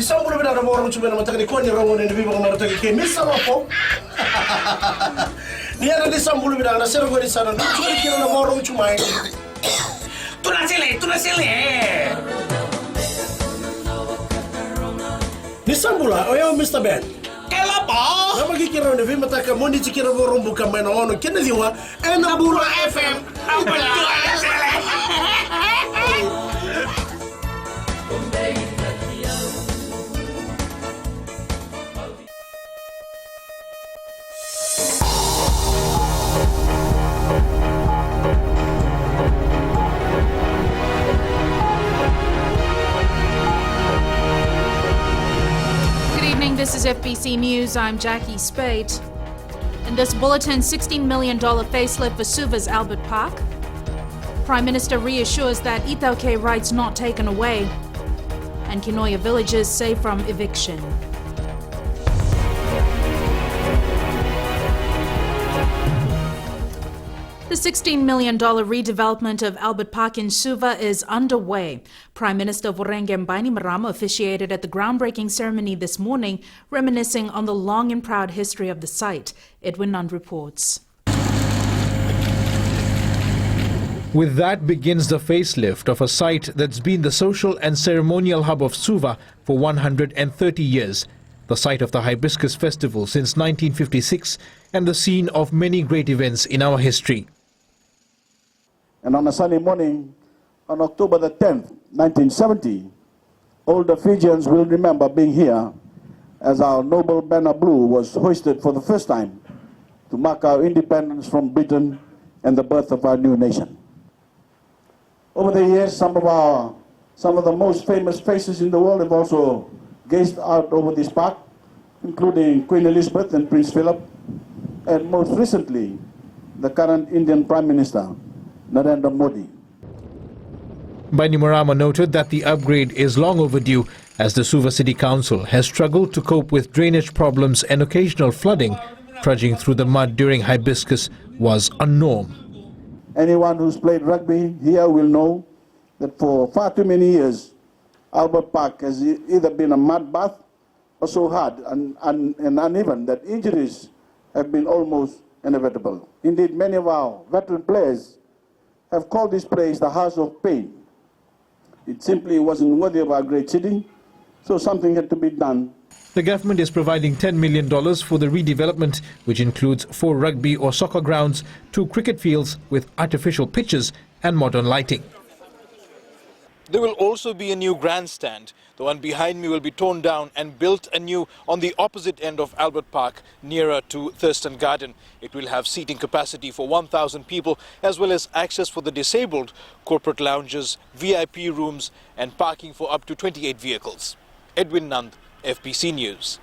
Isang mula na mo ron chumena matagni ko ni rongo ni bibo ko matagni ke misa po. Niya na isang mula na sero ko ni sana. Chumena kino na mo ron chumay. Tu na sile. Isang mula oyo Mr. Ben. Kela po? Na magkikira ni bibo mataka mo ni chikira mo ron buka may na ono kinadiwa na Bula FM. Ang pala. This is FBC News. I'm Jackie Spade. In this bulletin, $16 million facelift for Suva's Albert Park. Prime Minister reassures that Ithauke rights not taken away. And Kinoya Villages safe from eviction. The $16 million redevelopment of Albert Park in Suva is underway. Prime Minister Vorenge Bainimarama officiated at the groundbreaking ceremony this morning, reminiscing on the long and proud history of the site. Edwin Nund reports. With that begins the facelift of a site that's been the social and ceremonial hub of Suva for 130 years, the site of the Hibiscus Festival since 1956 and the scene of many great events in our history. And on a sunny morning, on October the 10th, 1970, all the Fijians will remember being here as our noble banner blue was hoisted for the first time to mark our independence from Britain and the birth of our new nation. Over the years, some of the most famous faces in the world have also gazed out over this park, including Queen Elizabeth and Prince Philip, and most recently, the current Indian Prime Minister, Narendra Modi. Bainimarama noted that the upgrade is long overdue as the Suva City Council has struggled to cope with drainage problems and occasional flooding. Trudging through the mud during Hibiscus was a norm. Anyone who's played rugby here will know that for far too many years, Albert Park has either been a mud bath or so hard and uneven that injuries have been almost inevitable. Indeed, many of our veteran players have called this place the house of pain. It simply wasn't worthy of our great city, so something had to be done. The government is providing $10 million for the redevelopment, which includes 4 rugby or soccer grounds, 2 cricket fields with artificial pitches and modern lighting. There will also be a new grandstand. The one behind me will be torn down and built anew on the opposite end of Albert Park, nearer to Thurston Garden. It will have seating capacity for 1,000 people, as well as access for the disabled, corporate lounges, VIP rooms, and parking for up to 28 vehicles. Edwin Nund, FBC News.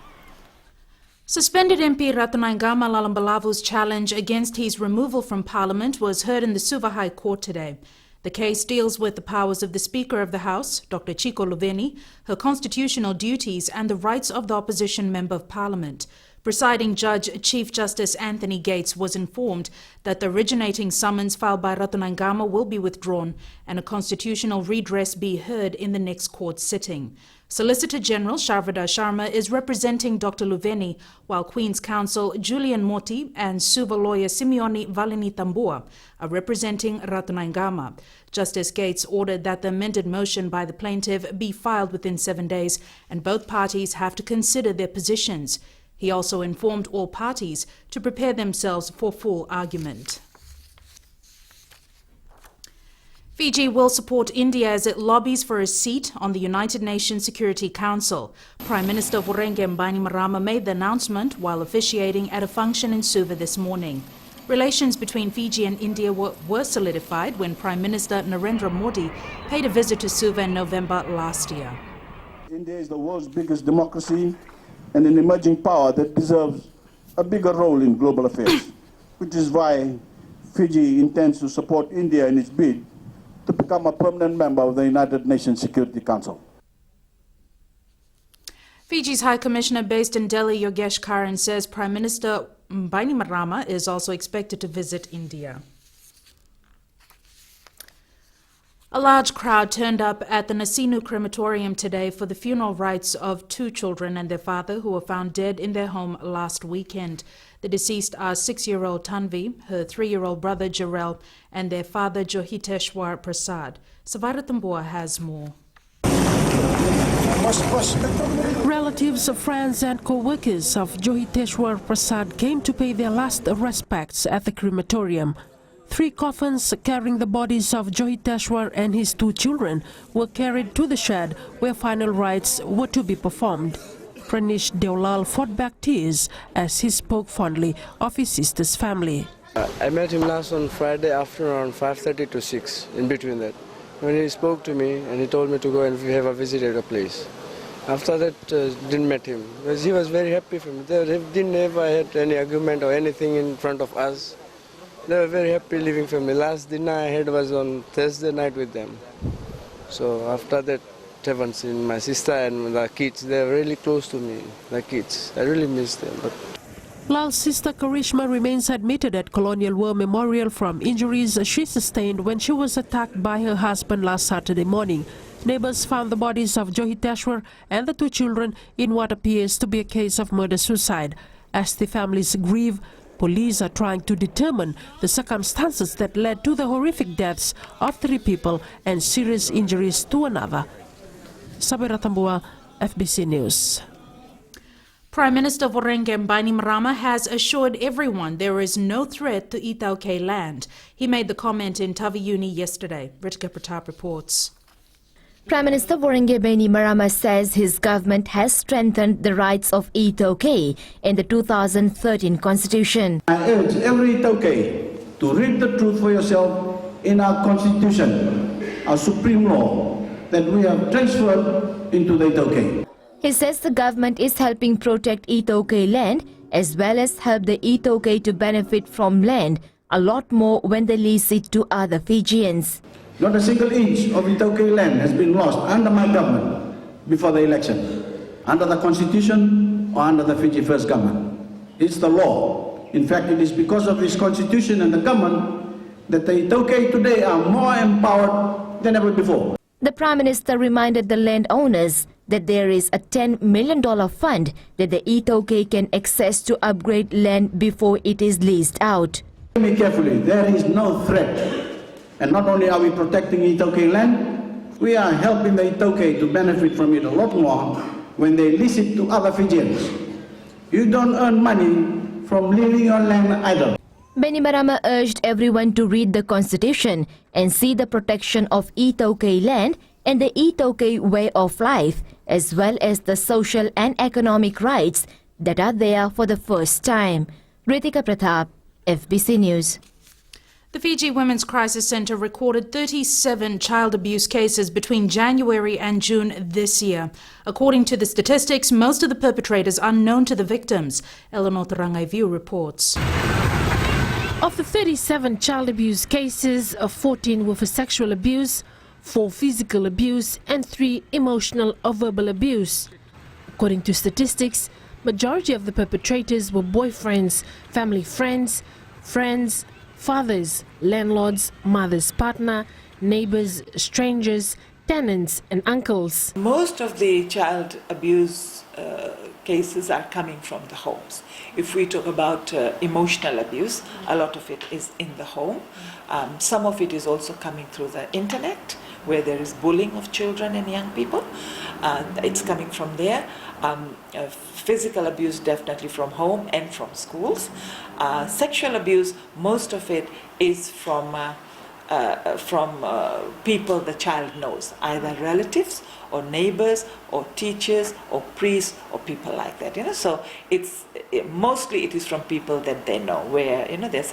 Suspended MP Ratanaingama Lalambalavu's challenge against his removal from Parliament was heard in the Suva High Court today. The case deals with the powers of the Speaker of the House, Dr. Chico Luveni, her constitutional duties and the rights of the opposition Member of Parliament. Presiding Judge Chief Justice Anthony Gates was informed that the originating summons filed by Ratanaingama will be withdrawn and a constitutional redress be heard in the next court sitting. Solicitor General Sharvada Sharma is representing Dr. Luveni, while Queen's Counsel Julian Moti and Suva lawyer Simeone Valini Tambua are representing Ratanaingama. Justice Gates ordered that the amended motion by the plaintiff be filed within 7 days, and both parties have to consider their positions. He also informed all parties to prepare themselves for full argument. Fiji will support India as it lobbies for a seat on the United Nations Security Council. Prime Minister Vorenge Bainimarama made the announcement while officiating at a function in Suva this morning. Relations between Fiji and India were solidified when Prime Minister Narendra Modi paid a visit to Suva in November last year. India is the world's biggest democracy and an emerging power that deserves a bigger role in global affairs, which is why Fiji intends to support India in its bid to become a permanent member of the United Nations Security Council. Fiji's High Commissioner based in Delhi, Yogesh Karan, says Prime Minister Bainimarama is also expected to visit India. A large crowd turned up at the Nasinu crematorium today for the funeral rites of 2 children and their father who were found dead in their home last weekend. The deceased are 6-year-old Tanvi, her 3-year-old brother Jarrell, and their father Johiteshwar Prasad. Savaratambua has more. Relatives, friends and co-workers of Johiteshwar Prasad came to pay their last respects at the crematorium. 3 coffins carrying the bodies of Johiteshwar and his 2 children were carried to the shed where final rites were to be performed. Pranish Deolal fought back tears as he spoke fondly of his sister's family. I met him last on Friday afternoon around 5:30 to 6, in between that. When he spoke to me and he told me to go and have a visit at a place. After that, didn't met him because he was very happy for me. They didn't ever had any argument or anything in front of us. They were very happy living family. Last dinner I had was on Thursday night with them. So after that, haven't seen my sister and the kids. They are really close to me, the kids. I really miss them. But Lal's sister Karishma remains admitted at Colonial War Memorial from injuries she sustained when she was attacked by her husband last Saturday morning. Neighbors found the bodies of Johiteshwar and the 2 children in what appears to be a case of murder-suicide. As the families grieve, police are trying to determine the circumstances that led to the horrific deaths of 3 people and serious injuries to another. Sabiratambua, FBC News. Prime Minister Vorenge Bainimarama has assured everyone there is no threat to Itauke land. He made the comment in Tavayuni yesterday. Ritika Pratap reports. Prime Minister Vorenge Bainimarama says his government has strengthened the rights of Itauke in the 2013 Constitution. I urge every Itauke to read the truth for yourself in our Constitution, our supreme law, that we have transferred into the Itauke. He says the government is helping protect Itauke land as well as help the Itauke to benefit from land a lot more when they lease it to other Fijians. Not a single inch of Itauke land has been lost under my government before the election, under the Constitution or under the Fiji First government. It's the law. In fact, it is because of this Constitution and the government that the Itauke today are more empowered than ever before. The Prime Minister reminded the landowners that there is a $10 million fund that the Itauke can access to upgrade land before it is leased out. Hear me carefully, there is no threat. And not only are we protecting Itauke land, we are helping the Itauke to benefit from it a lot more when they lease it to other Fijians. You don't earn money from leaving your land idle. Bainimarama urged everyone to read the Constitution and see the protection of Itauke land and the Itauke way of life, as well as the social and economic rights that are there for the first time. Ritika Pratap, FBC News. The Fiji Women's Crisis Centre recorded 37 child abuse cases between January and June this year. According to the statistics, most of the perpetrators are known to the victims. Eleanor Tarangaiviu reports. Of the 37 child abuse cases, 14 were for sexual abuse, 4 physical abuse and 3 emotional or verbal abuse. According to statistics, majority of the perpetrators were boyfriends, family friends, fathers, landlords, mother's partner, neighbors, strangers, tenants and uncles. Most of the child abuse cases are coming from the homes. If we talk about emotional abuse, a lot of it is in the home. Some of it is also coming through the internet, where there is bullying of children and young people. It's coming from there. Physical abuse definitely from home and from schools. Sexual abuse, most of it is from people the child knows, either relatives or neighbors or teachers or priests or people like that. So mostly it is from people that they know, where there's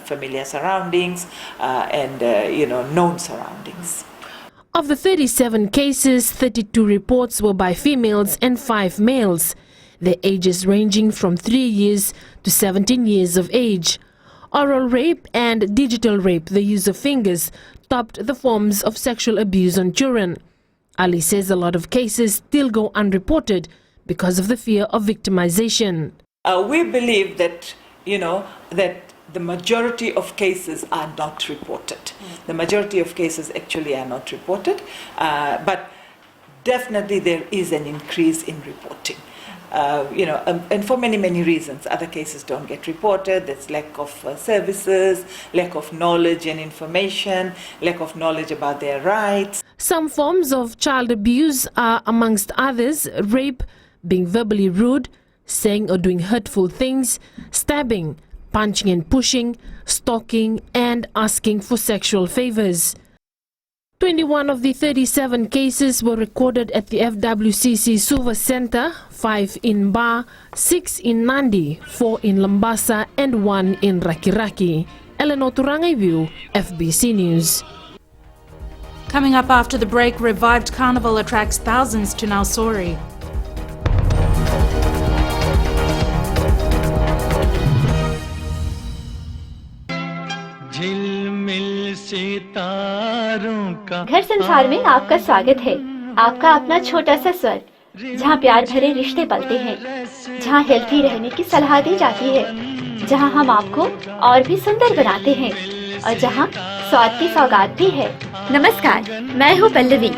familiar surroundings and known surroundings. Of the 37 cases, 32 reports were by females and 5 males. Their ages ranging from 3 years to 17 years of age. Oral rape and digital rape, the use of fingers, topped the forms of sexual abuse on children. Ali says a lot of cases still go unreported because of the fear of victimization. We believe that, that the majority of cases are not reported. The majority of cases actually are not reported, but definitely there is an increase in reporting. And for many, many reasons. Other cases don't get reported. There's lack of services, lack of knowledge and information, lack of knowledge about their rights. Some forms of child abuse are, amongst others, rape, being verbally rude, saying or doing hurtful things, stabbing, punching and pushing, stalking, and asking for sexual favors. 21 of the 37 cases were recorded at the FWCC Suva Center, 5 in Ba, 6 in Nandi, 4 in Lambasa, and 1 in Rakiraki. Eleanor Turangaivu, FBC News. Coming up after the break, revived Carnival attracts thousands to Nausori. घर संसार में आपका स्वागत है। आपका अपना छोटा सा स्वर्ग, जहाँ प्यार भरे रिश्ते पलते हैं, जहाँ हेल्थी रहने की सलाह दी जाती है, जहाँ हम आपको और भी सुंदर बनाते हैं और जहाँ स्वाद की सौगात भी है। नमस्कार, मैं हूँ पल्लवी।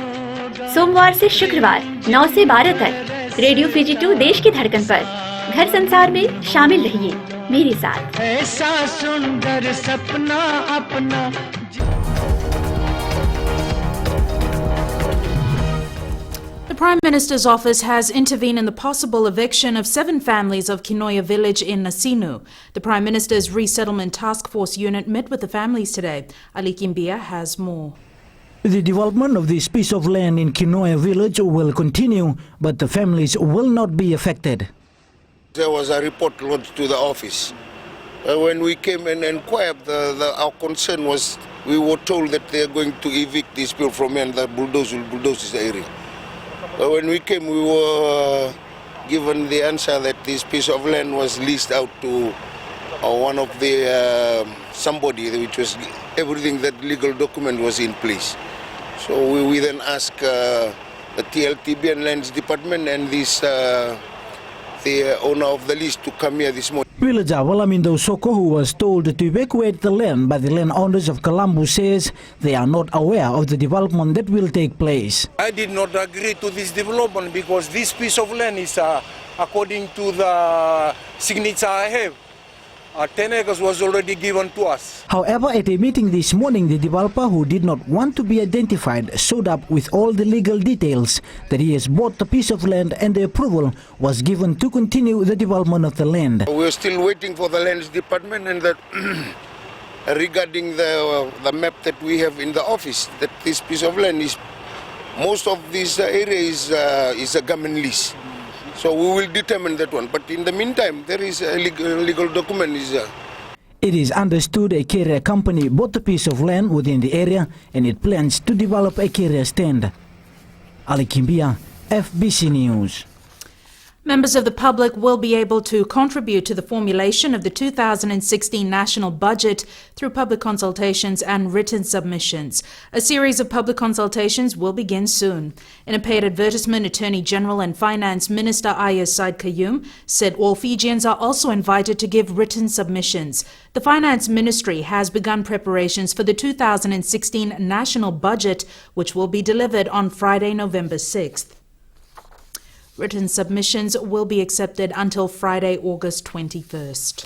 सोमवार से शुक्रवार 9 से 12 तक रेडियो फिजी 2 देश की धड़कन पर घर संसार में शामिल रहिए मेरे साथ। ऐसा सुंदर सपना अपना। The Prime Minister's office has intervened in the possible eviction of 7 families of Kinoya Village in Nasinu. The Prime Minister's Resettlement Task Force unit met with the families today. Ali Kimbia has more. The development of this piece of land in Kinoya Village will continue, but the families will not be affected. There was a report lodged to the office. When we came and inquired, our concern was we were told that they are going to evict these people from here and the bulldoze will bulldoze this area. When we came, we were given the answer that this piece of land was leased out to one of the somebody, which was everything that legal document was in place. So we then asked the TLTB and Lands Department and this the owner of the lease to come here this morning. Villager Walamindo Soko, who was told to evacuate the land by the landowners of Kalambu, says they are not aware of the development that will take place. I did not agree to this development because this piece of land is, according to the signature I have, 10 acres was already given to us. However, at a meeting this morning, the developer, who did not want to be identified, showed up with all the legal details that he has bought the piece of land and the approval was given to continue the development of the land. We're still waiting for the Lands Department and that regarding the map that we have in the office, that this piece of land is, most of this area is a government lease. So we will determine that one. But in the meantime, there is a legal document. It is understood a carrier company bought a piece of land within the area and it plans to develop a carrier stand. Ali Kimbia, FBC News. Members of the public will be able to contribute to the formulation of the 2016 national budget through public consultations and written submissions. A series of public consultations will begin soon. In a paid advertisement, Attorney General and Finance Minister Ayaz Said Qayyum said all Fijians are also invited to give written submissions. The Finance Ministry has begun preparations for the 2016 national budget, which will be delivered on Friday, November 6th. Written submissions will be accepted until Friday, August 21st.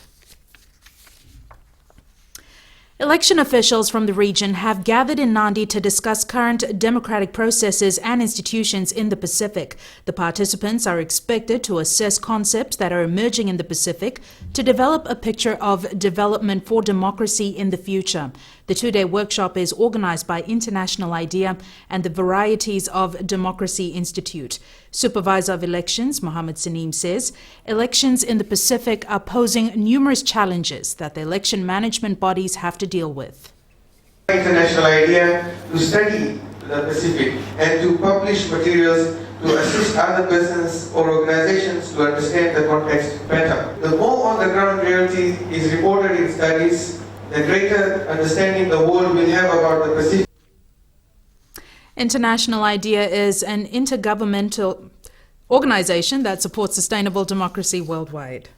Election officials from the region have gathered in Nadi to discuss current democratic processes and institutions in the Pacific. The participants are expected to assess concepts that are emerging in the Pacific to develop a picture of development for democracy in the future. The two-day workshop is organized by International IDEA and the Varieties of Democracy Institute. Supervisor of Elections, Mohammed Saneem, says elections in the Pacific are posing numerous challenges that the election management bodies have to deal with. International IDEA to study the Pacific and to publish materials to assist other persons or organizations to understand the context better. The more on-the-ground reality is reported in studies, the greater understanding the world will have about the Pacific. International IDEA is an intergovernmental organization that supports sustainable democracy worldwide.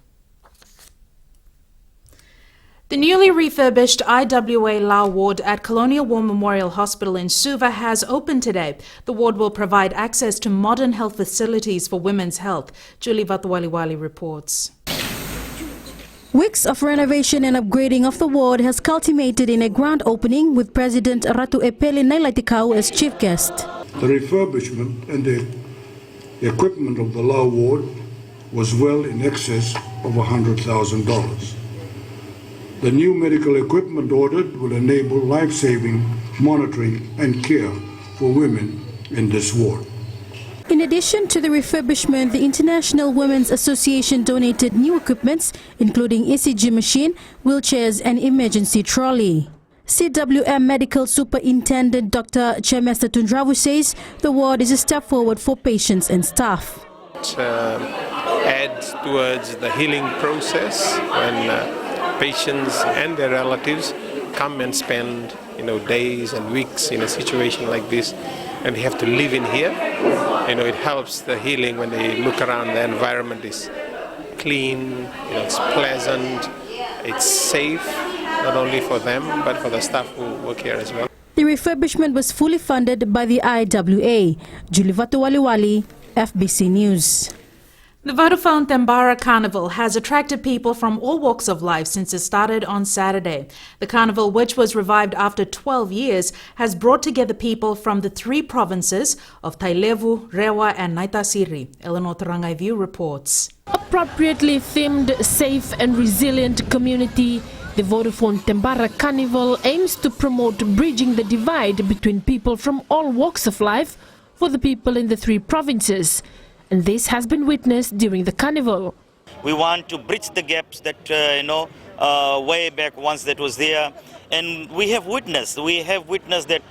The newly refurbished IWA Lao ward at Colonial War Memorial Hospital in Suva has opened today. The ward will provide access to modern health facilities for women's health. Julie Vatwaliwali reports. Weeks of renovation and upgrading of the ward has culminated in a grand opening with President Ratu Epeli Nailatikau as chief guest. The refurbishment and the equipment of the Lao ward was well in excess of $100,000. The new medical equipment ordered will enable life-saving monitoring and care for women in this ward. In addition to the refurbishment, the International Women's Association donated new equipments, including ECG machine, wheelchairs and emergency trolley. CWM Medical Superintendent Dr. Chemesta Tundravu says the ward is a step forward for patients and staff. It adds towards the healing process when patients and their relatives come and spend days and weeks in a situation like this, and they have to live in here. It helps the healing when they look around. The environment is clean, it's pleasant, it's safe, not only for them but for the staff who work here as well. The refurbishment was fully funded by the IWA. Julie Vatwaliwali, FBC News. The Vodafone Tambara Carnival has attracted people from all walks of life since it started on Saturday. The carnival, which was revived after 12 years, has brought together people from the 3 provinces of Tailevu, Rewa and Naitasiri. Eleanor Tarangaivu reports. Appropriately themed, safe and resilient community, the Vodafone Tambara Carnival aims to promote bridging the divide between people from all walks of life for the people in the 3 provinces. And this has been witnessed during the carnival. We want to bridge the gaps that, way back once that was there. And we have witnessed that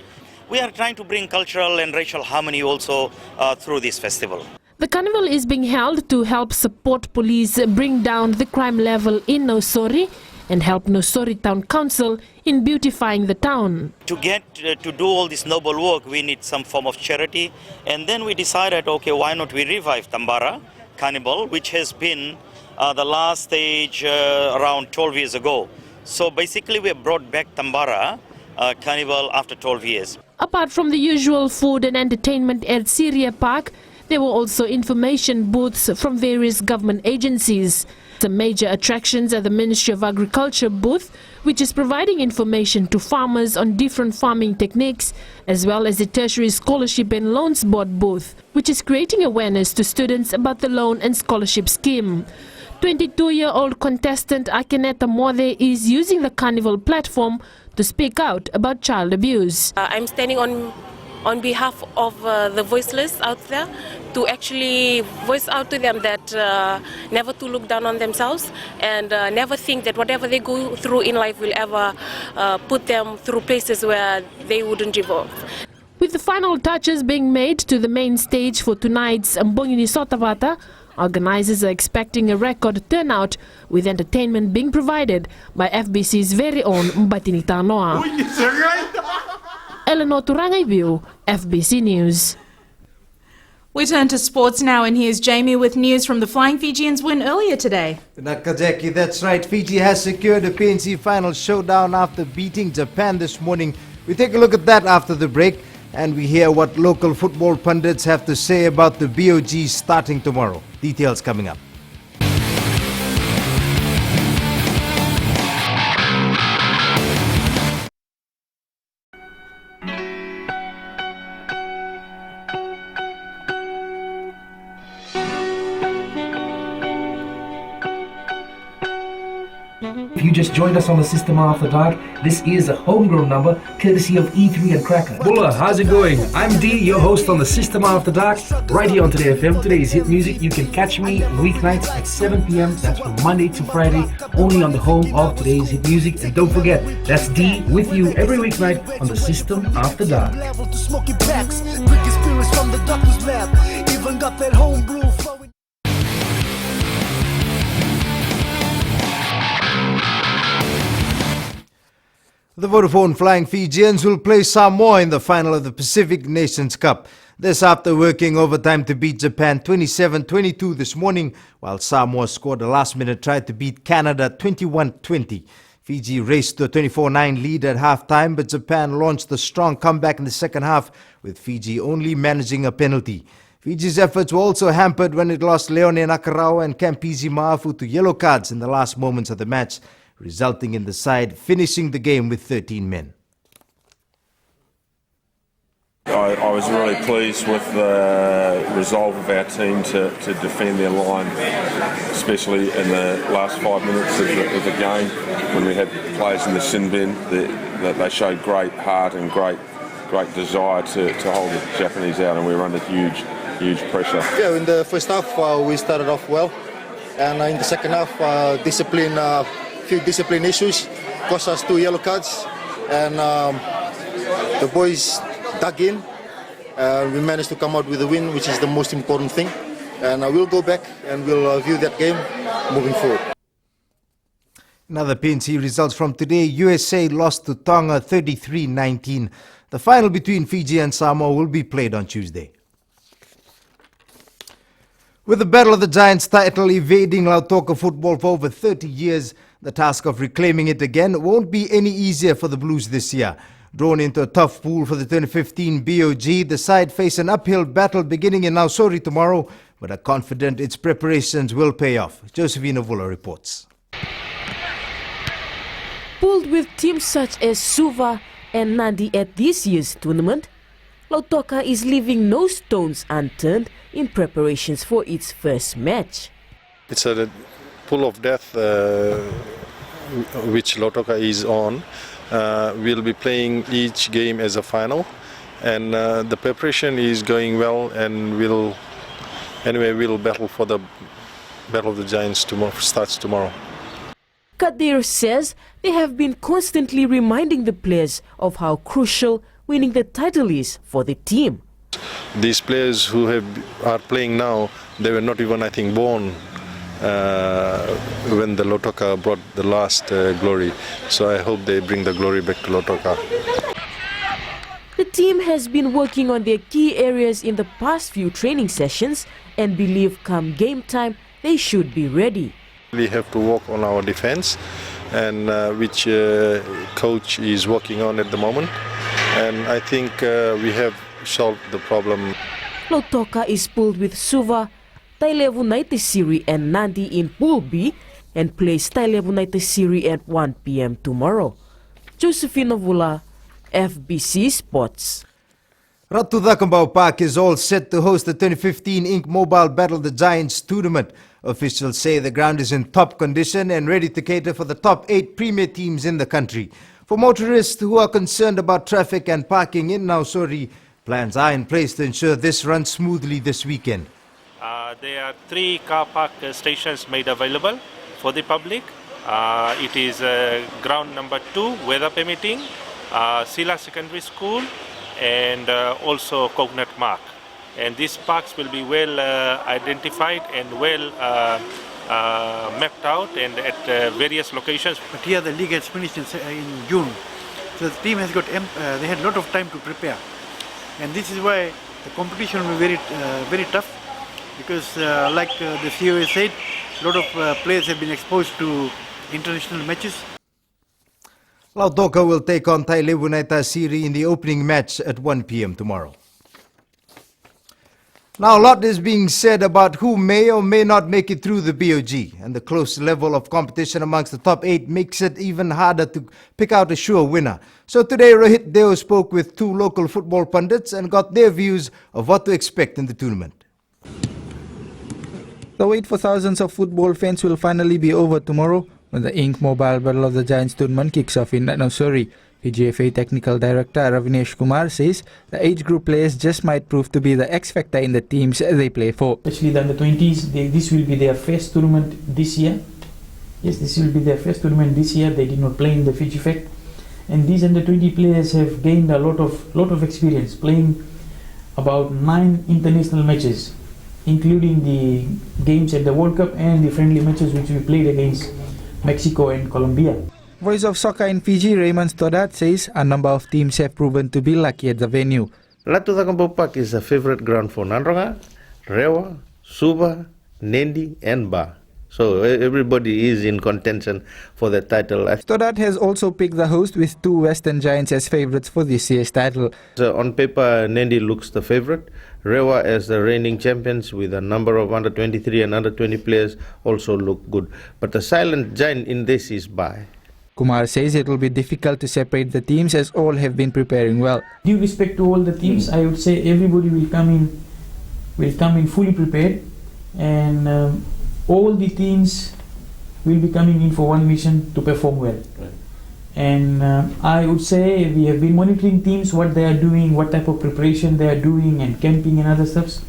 we are trying to bring cultural and racial harmony also through this festival. The carnival is being held to help support police bring down the crime level in Nosori and help Nosori Town Council in beautifying the town. To get to do all this noble work, we need some form of charity. And then we decided, okay, why not we revive Tambara Carnival, which has been the last stage around 12 years ago. So basically we have brought back Tambara Carnival after 12 years. Apart from the usual food and entertainment at Syria Park, there were also information booths from various government agencies. Some major attractions are the Ministry of Agriculture booth, which is providing information to farmers on different farming techniques, as well as the Tertiary Scholarship and Loans Board booth, which is creating awareness to students about the loan and scholarship scheme. 22-year-old contestant Akineta Mode is using the carnival platform to speak out about child abuse. I'm standing on behalf of the voiceless out there to actually voice out to them that never to look down on themselves and never think that whatever they go through in life will ever put them through places where they wouldn't evolve. With the final touches being made to the main stage for tonight's Mbongini Sotavata, organizers are expecting a record turnout, with entertainment being provided by FBC's very own Mbatini Tanoa. Eleanor Turangaivu, FBC News. We turn to sports now, and here's Jamie with news from the Flying Fijians' win earlier today. Nakajaki, that's right. Fiji has secured a PNC final showdown after beating Japan this morning. We take a look at that after the break, and we hear what local football pundits have to say about the BOG starting tomorrow. Details coming up. If you just joined us on the System After Dark, this is a homegrown number courtesy of E3 and Cracker. Bulla, how's it going? I'm D, your host on the System After Dark, right here on Today FM. Today's hit music. You can catch me weeknights at 7 p.m. That's from Monday to Friday, only on the home of Today's hit music. And don't forget, that's D with you every weeknight on the System After Dark. The Vodafone Flying Fijians will play Samoa in the final of the Pacific Nations Cup. This after working overtime to beat Japan 27-22 this morning, while Samoa scored a last-minute try to beat Canada 21-20. Fiji raced to a 24-9 lead at halftime, but Japan launched a strong comeback in the second half, with Fiji only managing a penalty. Fiji's efforts were also hampered when it lost Leone Nakarawa and Kampizi Maafu to yellow cards in the last moments of the match, resulting in the side finishing the game with 13 men. I was really pleased with the resolve of our team to defend their line, especially in the last 5 minutes of the game when we had players in the sin bin. That they showed great heart and great desire to hold the Japanese out, and we were under huge pressure. Yeah, in the first half we started off well, and in the second half few discipline issues cost us 2 yellow cards, and the boys dug in. We managed to come out with a win, which is the most important thing. And we'll go back and we'll view that game moving forward. Another PNC results from today. USA lost to Tonga 33-19. The final between Fiji and Samoa will be played on Tuesday. With the Battle of the Giants title evading Lautoka football for over 30 years, the task of reclaiming it again won't be any easier for the Blues this year. Drawn into a tough pool for the 2015 BOG, the side face an uphill battle beginning in Nausori tomorrow, but are confident its preparations will pay off. Josephina Vula reports. Pulled with teams such as Suva and Nadi at this year's tournament, Lautoka is leaving no stones unturned in preparations for its first match. It's a pool of death which Lautoka is on. We'll be playing each game as a final, and the preparation is going well, and we'll battle for the Battle of the Giants tomorrow. Starts tomorrow. Kadir says they have been constantly reminding the players of how crucial winning the title is for the team. These players who are playing now, they were not even, I think, born when the Lautoka brought the last glory. So I hope they bring the glory back to Lautoka. The team has been working on their key areas in the past few training sessions and believe come game time they should be ready. We have to work on our defense, and which coach is working on at the moment. And I think we have solved the problem. Lautoka is pooled with Suva, Tailevu United Siri and Nandi in Pool B, and plays Tailevu United Siri at 1 p.m. tomorrow. Josephina Vula, FBC Sports. Ratu Dakambau Park is all set to host the 2015 Inc. Mobile Battle of the Giants tournament. Officials say the ground is in top condition and ready to cater for the top 8 premier teams in the country. For motorists who are concerned about traffic and parking in Nausori, plans are in place to ensure this runs smoothly this weekend. There are 3 car park stations made available for the public. It is ground number 2, weather permitting, Sila Secondary School, and also Coconut Mark. And these parks will be well identified and well mapped out and at various locations. But here the league has finished in June, so the team has got they had a lot of time to prepare, and this is why the competition will be very tough, because like the CEO said, a lot of players have been exposed to international matches. Lautoka will take on Tailevu United Siri in the opening match at 1 p.m. tomorrow. Now, a lot is being said about who may or may not make it through the BOG, and the close level of competition amongst the top 8 makes it even harder to pick out a sure winner. So today, Rohit Deo spoke with 2 local football pundits and got their views of what to expect in the tournament. The wait for thousands of football fans will finally be over tomorrow when the Inc. Mobile Battle of the Giants tournament kicks off in Nausori. PGFA Technical Director Ravinesh Kumar says the age group players just might prove to be the X factor in the teams they play for. Especially the under-20s, this will be their first tournament this year. Yes, this will be their first tournament this year. They did not play in the Fiji Fest. And these under-20 players have gained a lot of experience, playing about 9 international matches, including the games at the World Cup and the friendly matches which we played against Mexico and Colombia. Voice of Soccer in Fiji, Raymond Stoddart, says a number of teams have proven to be lucky at the venue. Ratu Dakambau Park is a favorite ground for Nanronga, Rewa, Suva, Nendi and Ba. So everybody is in contention for the title. Stoddart has also picked the host with two Western Giants as favourites for this year's title. So on paper, Nandi looks the favourite. Rewa as the reigning champions with a number of under 23 and under 20 players also look good. But the silent giant in this is Bai. Kumar says it will be difficult to separate the teams as all have been preparing well. Due respect to all the teams, I would say everybody will come in fully prepared, and all the teams will be coming in for one mission to perform well. Right. And I would say we have been monitoring teams, what they are doing, what type of preparation they are doing, and camping and other stuffs.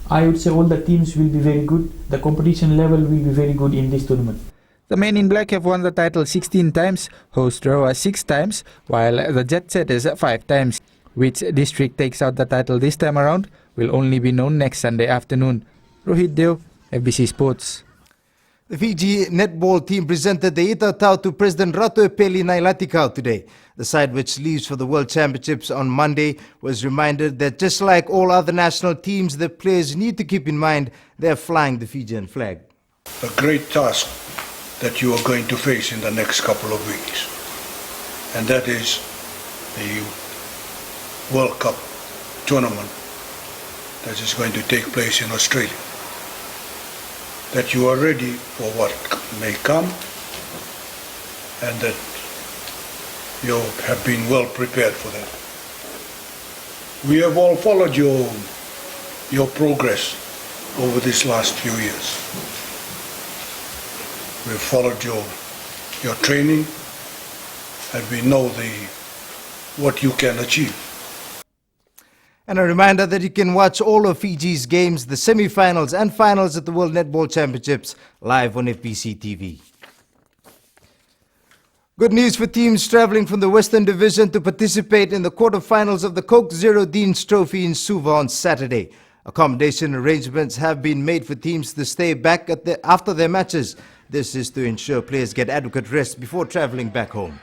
I would say all the teams will be very good. The competition level will be very good in this tournament. The men in black have won the title 16 times, host Rewa 6 times, while the Jet Setters 5 times. Which district takes out the title this time around will only be known next Sunday afternoon. Rohit Deo, FBC Sports. The Fiji netball team presented the Itatau to President Ratu Epeli Nailatikau today. The side, which leaves for the World Championships on Monday, was reminded that just like all other national teams, the players need to keep in mind they're flying the Fijian flag. A great task that you are going to face in the next couple of weeks. And that is the World Cup tournament that is going to take place in Australia. That you are ready for what may come and that you have been well prepared for that. We have all followed your progress over these last few years. We've followed your training and we know what you can achieve. And a reminder that you can watch all of Fiji's games, the semi-finals and finals at the World Netball Championships, live on FBC TV. Good news for teams travelling from the Western Division to participate in the quarterfinals of the Coke Zero Deans Trophy in Suva on Saturday. Accommodation arrangements have been made for teams to stay back after their matches. This is to ensure players get adequate rest before travelling back home.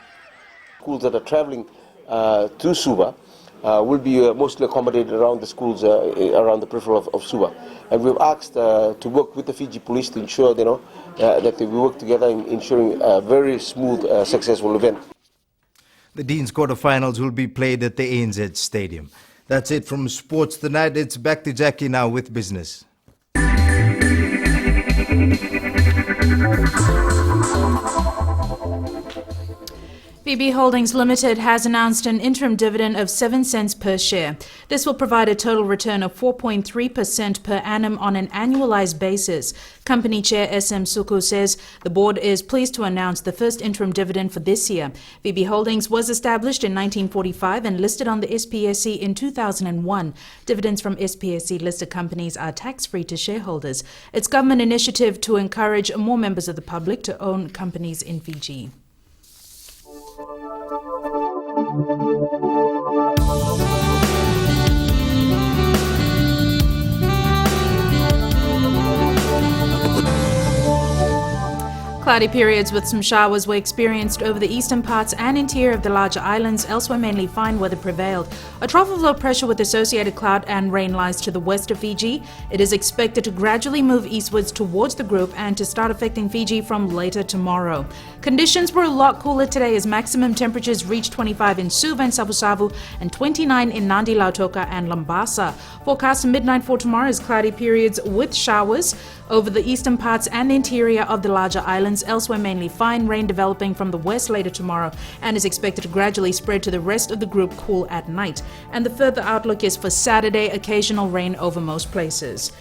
Schools that are travelling to Suva will be mostly accommodated around the schools around the peripheral of Suva. And we've asked to work with the Fiji police to ensure that we work together in ensuring a very smooth, successful event. The Dean's quarterfinals will be played at the ANZ Stadium. That's it from sports tonight. It's back to Jackie now with business. FBC Holdings Limited has announced an interim dividend of 7 cents per share. This will provide a total return of 4.3% per annum on an annualized basis. Company Chair SM Suku says the board is pleased to announce the first interim dividend for this year. FBC Holdings was established in 1945 and listed on the SPSC in 2001. Dividends from SPSC listed companies are tax-free to shareholders. It's government initiative to encourage more members of the public to own companies in Fiji. Cloudy periods with some showers were experienced over the eastern parts and interior of the larger islands. Elsewhere, mainly fine weather prevailed. A trough of low pressure with associated cloud and rain lies to the west of Fiji. It is expected to gradually move eastwards towards the group and to start affecting Fiji from later tomorrow. Conditions were a lot cooler today as maximum temperatures reached 25 in Suva and Savu-Savu and 29 in Nandi, Lautoka and Lambasa. Forecast midnight for tomorrow is cloudy periods with showers over the eastern parts and the interior of the larger islands. Elsewhere, mainly fine rain developing from the west later tomorrow and is expected to gradually spread to the rest of the group, cool at night. And the further outlook is for Saturday, occasional rain over most places.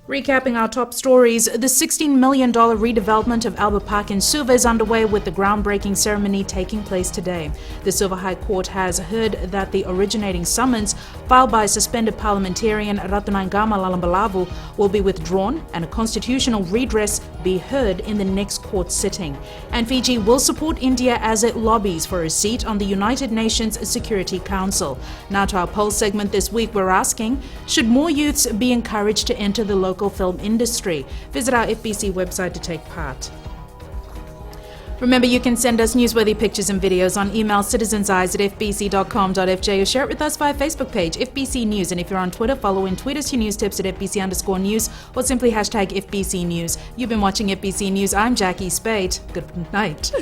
Recapping our top stories, the $16 million redevelopment of Albert Park in Suva is underway with the groundbreaking ceremony taking place today. The Suva High Court has heard that the originating summons filed by suspended parliamentarian Ratunaingama Lalambalavu will be withdrawn and a constitutional redress be heard in the next court sitting. And Fiji will support India as it lobbies for a seat on the United Nations Security Council. Now to our poll segment this week, we're asking, should more youths be encouraged to enter the local film industry? Visit our FBC website to take part. Remember, you can send us newsworthy pictures and videos on email citizenseyes@fbc.com.fj or share it with us via Facebook page, FBC News. And if you're on Twitter, follow and tweet us your news tips at FBC_news or simply hashtag FBC News. You've been watching FBC News. I'm Jackie Spade. Good night.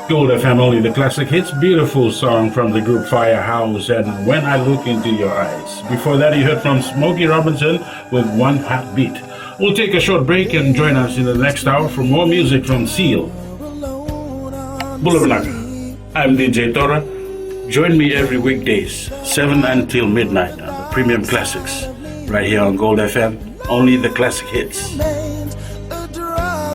Gold FM, only the classic hits. Beautiful song from the group Firehouse and When I Look Into Your Eyes. Before that, you heard from Smokey Robinson with One Heartbeat. We'll take a short break and join us in the next hour for more music from Seal. Bulabanaka. I'm DJ Tora. Join me every weekdays, 7 until midnight on the Premium Classics. Right here on Gold FM, only the classic hits.